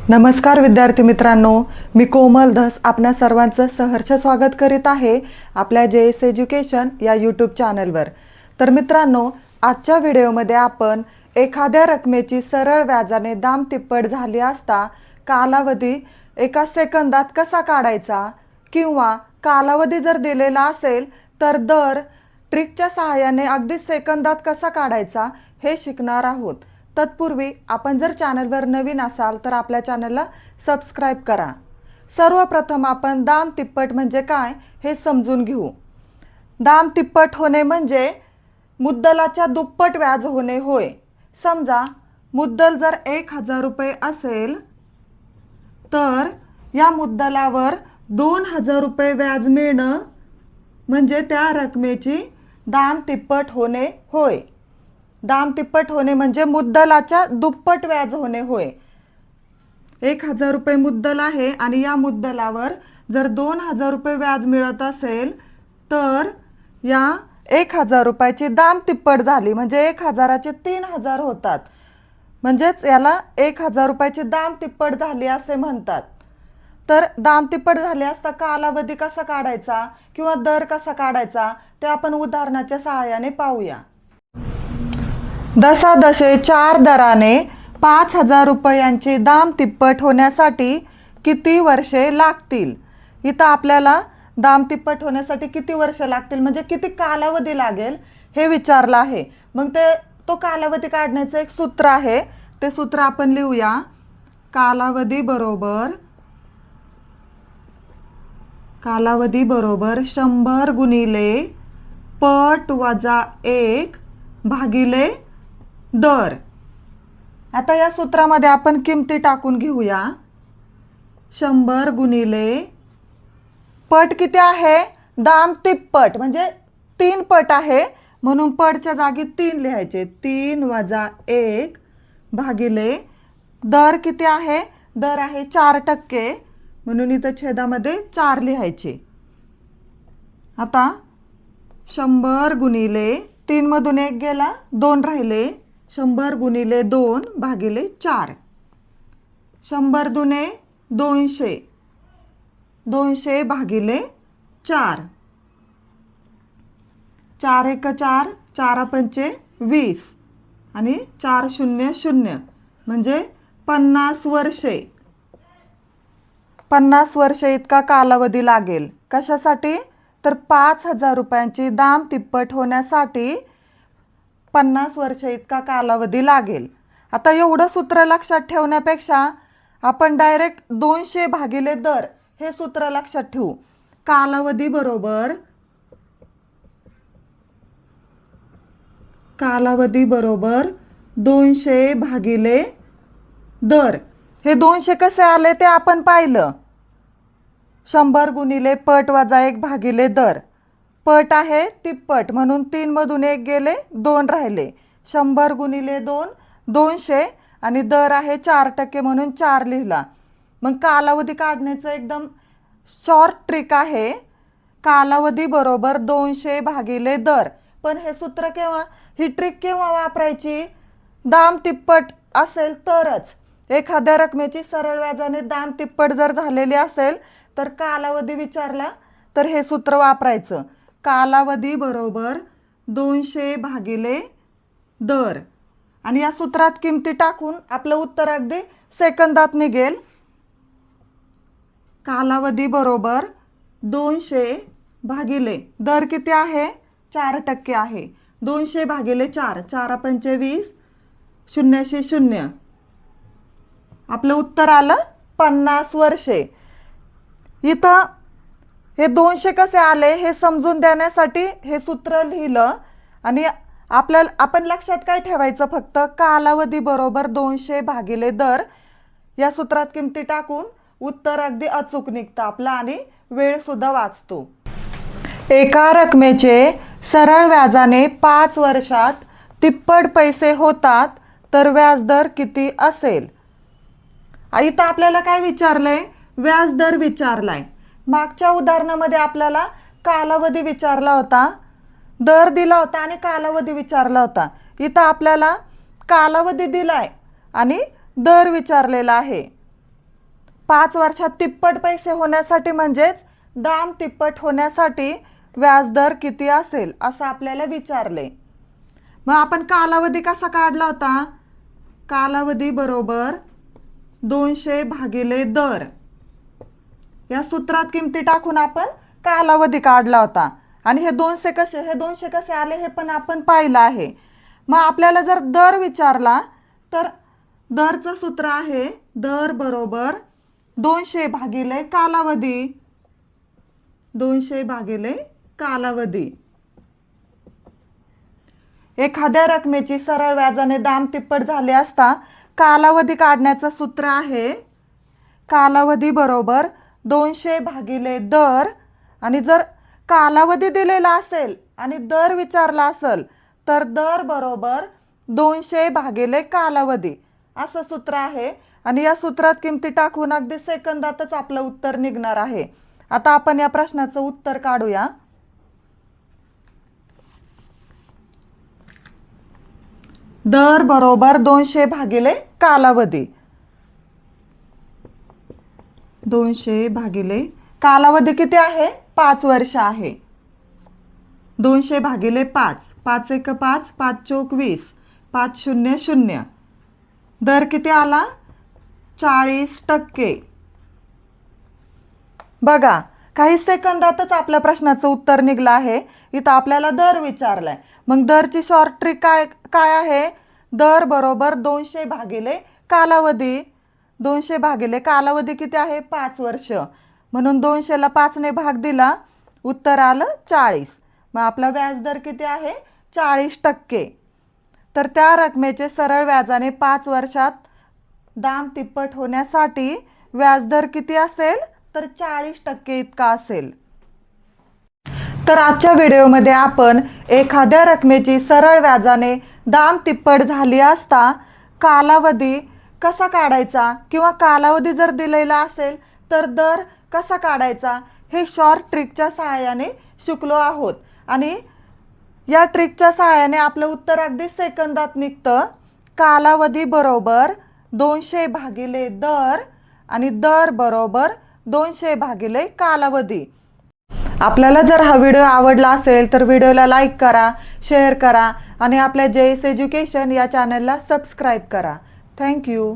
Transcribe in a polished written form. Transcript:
नमस्कार विद्यार्थी मित्रांनो, मी कोमल धस आपणा सर्वांचं सहर्ष स्वागत करीत आहे आपल्या JS एज्युकेशन या यूट्यूब चॅनलवर। तर मित्रांनो, आजच्या व्हिडिओमध्ये आपण एखाद्या रकमेची सरळ व्याजाने दाम तिप्पट झाली असता कालावधी एका सेकंदात कसा काढायचा किंवा कालावधी जर दिलेला असेल तर दर ट्रिकच्या सहाय्याने अगदी सेकंदात कसा काढायचा हे शिकणार आहोत। तत्पूर्वी आपण जर चॅनलवर नवीन असाल तर आपल्या चॅनलला सबस्क्राइब करा। सर्वप्रथम आपण दाम तिप्पट म्हणजे काय हे समजून घेऊ। दाम तिप्पट होणे म्हणजे मुद्दलाच्या दुप्पट व्याज होणे होय। समजा मुद्दल जर 1000 रुपये असेल तर या मुद्दलावर 2000 रुपये व्याज मिळणं म्हणजे त्या रकमेची दाम तिप्पट होणे होय। दाम तिप्पट होणे म्हणजे मुद्दलाच्या दुप्पट व्याज होणे होय। 1000 रुपये मुद्दल आहे आणि या मुद्दलावर जर 2000 रुपये व्याज मिळत असेल तर या 1000 रुपयाची दाम तिप्पट झाली म्हणजे 1000चे 3000 होतात, म्हणजेच याला 1000 रुपयाची दाम तिप्पट झाली असे म्हणतात। तर दाम तिप्पट झाली असता कालावधी कसा काढायचा किंवा दर कसा काढायचा ते आपण उदाहरणाच्या सहाय्याने पाहूया। दशादशे 4 दराने 5000 रुपयांची दाम तिप्पट होण्यासाठी किती वर्षे लागतील। इथं आपल्याला दाम तिप्पट होण्यासाठी किती वर्ष लागतील म्हणजे किती कालावधी लागेल हे विचारलं आहे। मग तो कालावधी काढण्याचं एक सूत्र आहे, ते सूत्र आपण लिहूया। कालावधी बरोबर 100 गुणिले पट वजा 1 भागिले दर। आता या सूत्रामध्ये आपण किमती टाकून घेऊया। 100 गुणिले पट किती आहे, दाम तिप्पट म्हणजे 3 पट आहे म्हणून पटच्या जागी 3 लिहायचे, 3 वजा 1 भागिले दर किती आहे, दर आहे 4% म्हणून इथं छेदामध्ये 4 लिहायचे। आता 100 गुणिले 3 मधून 1 गेला 2 राहिले, 100 गुणिले 2 भागिले 4। 100 दुने 200, 200 भागिले 4, 4 एक 4, 4 पंचे 20 आणि 4 शून्य 0 म्हणजे 50 वर्षे। 50 वर्षे इतका कालावधी लागेल। कशासाठी तर 5000 रुपयांची दाम तिप्पट होण्यासाठी 50 वर्ष इतका कालावधी लागेल। आता एवढं सूत्र लक्षात ठेवण्यापेक्षा आपण डायरेक्ट 200 भागिले दर हे सूत्र लक्षात ठेवू। कालावधी बरोबर 200 भागिले दर। हे 200 कसे आले ते आपण पाहिलं। 100 गुणिले पट वजा 1 भागिले दर। पट आहे तिप्पट म्हणून 3 मधून 1 गेले 2 राहिले, 100 गुणिले 2 200 आणि दर आहे 4% म्हणून 4 लिहिला। मग कालावधी काढण्याचं एकदम शॉर्ट ट्रिक आहे। कालावधी बरोबर 200 भागिले दर। पण हे सूत्र केव्हा, ही ट्रिक केव्हा वापरायची, दाम तिप्पट असेल तरच। एखाद्या रकमेची सरळ व्याजाने दाम तिप्पट जर झालेली असेल तर कालावधी विचारला तर हे सूत्र वापरायचं। कालावधी बरोबर 200 भागिले दर आणि या सूत्रात किमती टाकून आपलं उत्तर अगदी सेकंदात निघेल। कालावधी बरोबर 200 भागिले दर किती आहे, 4% आहे, 200 भागिले 4, 4 पंचे 20, 0 0, आपलं उत्तर आलं 50 वर्षे। इथं हे 200 कसे आले हे समजून देण्यासाठी हे सूत्र लिहिलं आणि आपण लक्षात काय ठेवायचं, फक्त कालावधी बरोबर 200 भागिले दर या सूत्रात किमती टाकून उत्तर अगदी अचूक निघतं आपलं आणि वेळ सुद्धा वाचतो। एका रकमेचे सरळ व्याजाने 5 वर्षात तिप्पट पैसे होतात तर व्याजदर किती असेल। इथं आपल्याला काय विचारलंय, व्याजदर विचारलाय। मागच्या उदाहरणामध्ये आपल्याला कालावधी विचारला होता, दर दिला होता आणि कालावधी विचारला होता। इथं आपल्याला कालावधी दिलाय आणि दर विचारलेला आहे। 5 वर्षात तिप्पट पैसे होण्यासाठी म्हणजेच दाम तिप्पट होण्यासाठी व्याजदर किती असेल असं आपल्याला विचारले। मग आपण कालावधी कसा काढला होता? कालावधी बरोबर 200 भागिले दर या सूत्रात किमती टाकून आपण कालावधी काढला होता। आणि हे 200 कसे आले हे पण आपण पाहिलं आहे। मग आपल्याला जर दर विचारला तर दरचं सूत्र आहे दर बरोबर 200 भागिले कालावधी, 200 भागिले कालावधी। एखाद्या रकमेची सरळ व्याजाने दाम तिप्पट झाले असता कालावधी काढण्याचं सूत्र आहे कालावधी बरोबर 200 भागिले दर, आणि जर कालावधी दिलेला असेल आणि दर विचारला असेल तर दर बरोबर 200 भागिले कालावधी असं सूत्र आहे। आणि या सूत्रात किमती टाकून अगदी सेकंदातच आपलं उत्तर निघणार आहे। आता आपण या प्रश्नाचं उत्तर काढूया। दर बरोबर 200 भागिले कालावधी, 200 भागिले कालावधी किती आहे? 5 वर्ष आहे। 200 भागिले 5, 5 1 5, 5 चौक 20, 5 0 0। दर किती आला? 40%। बघा, काही सेकंदातच आपल्या प्रश्नाचं उत्तर निघलं आहे। इथं आपल्याला दर विचारलाय, मग दरची शॉर्ट ट्रिक काय आहे? दर बरोबर 200 भागिले कालावधी, 200 भागिले कालावधी किती आहे? 5 वर्ष, म्हणून 200 ला 5 ने भाग दिला, उत्तर आलं 40। मग आपला व्याजदर किती आहे? 40%। तर त्या रकमेचे सरळ व्याजाने 5 वर्षात दाम तिप्पट होण्यासाठी व्याजदर किती असेल? तर 40% इतका असेल। तर आजच्या व्हिडिओमध्ये आपण एखाद्या रकमेची सरळ व्याजाने दाम तिप्पट झाली असता कालावधी कसा काढायचा किंवा कालावधी जर दिलेला असेल तर दर कसा काढायचा हे शॉर्ट ट्रिकच्या सहाय्याने शिकलो आहोत। आणि या ट्रिकच्या सहाय्याने आपलं उत्तर अगदी सेकंदात निघतं। कालावधी बरोबर 200 भागिले दर आणि दर बरोबर 200 भागिले कालावधी। आपल्याला जर हा व्हिडिओ आवडला असेल तर व्हिडिओला लाईक करा, शेअर करा आणि आपल्या JS एज्युकेशन या चॅनलला सबस्क्राईब करा। थँक्यू।